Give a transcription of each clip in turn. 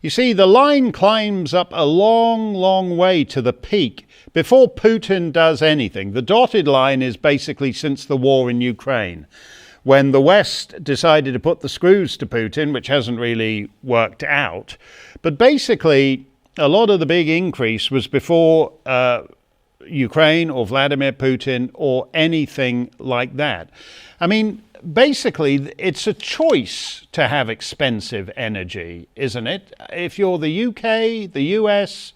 You see, the line climbs up a long, long way to the peak before Putin does anything. The dotted line is basically since the war in Ukraine, when the West decided to put the screws to Putin, which hasn't really worked out. But basically, a lot of the big increase was before Ukraine or Vladimir Putin or anything like that. I mean, basically, it's a choice to have expensive energy, isn't it? If you're the UK, the US,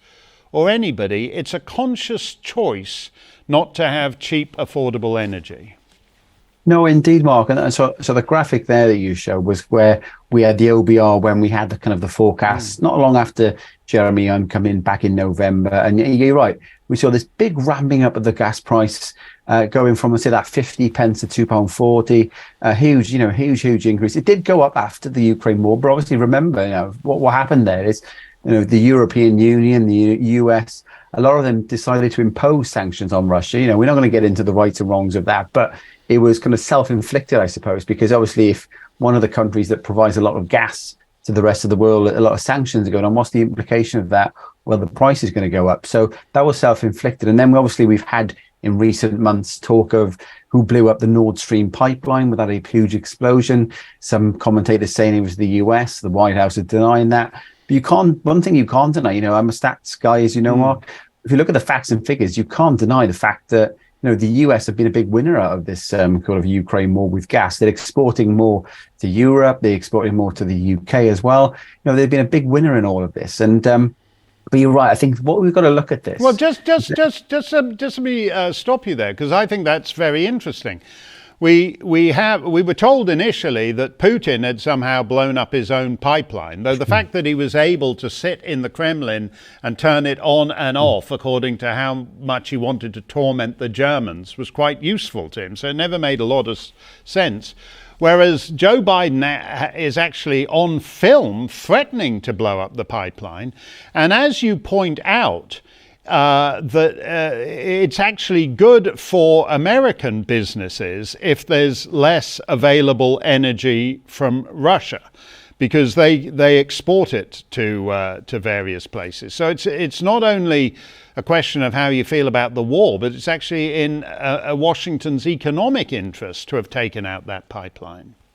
or anybody, it's a conscious choice not to have cheap, affordable energy. No, indeed, Mark. And so the graphic there that you showed was where we had the OBR when we had the kind of the forecast, not long after Jeremy Hunt come in back in November. And you're right, we saw this big ramping up of the gas price going from, let's say, that 50 pence to £2.40, huge increase. It did go up after the Ukraine war, but obviously remember, what happened there is, the European Union, the US, a lot of them decided to impose sanctions on Russia. We're not going to get into the rights and wrongs of that, but it was kind of self-inflicted, I suppose, because obviously if one of the countries that provides a lot of gas to the rest of the world, a lot of sanctions are going on, what's the implication of that? Well, the price is going to go up. So that was self-inflicted. And then obviously we've had in recent months talk of who blew up the Nord Stream pipeline with that a huge explosion. Some commentators saying it was the US, the White House is denying that. But one thing you can't deny, I'm a stats guy, as you know, Mark. If you look at the facts and figures, you can't deny the fact that, the US have been a big winner out of this kind of Ukraine war with gas. They're exporting more to Europe. They're exporting more to the UK as well. They've been a big winner in all of this. And but you're right. I think what we've got to look at this. Well, just let me stop you there, because I think that's very interesting. We were told initially that Putin had somehow blown up his own pipeline, though the fact that he was able to sit in the Kremlin and turn it on and off according to how much he wanted to torment the Germans was quite useful to him. So it never made a lot of sense. Whereas Joe Biden is actually on film threatening to blow up the pipeline. And as you point out, that it's actually good for American businesses if there's less available energy from Russia, because they export it to various places. So it's not only a question of how you feel about the war, but it's actually in Washington's economic interest to have taken out that pipeline.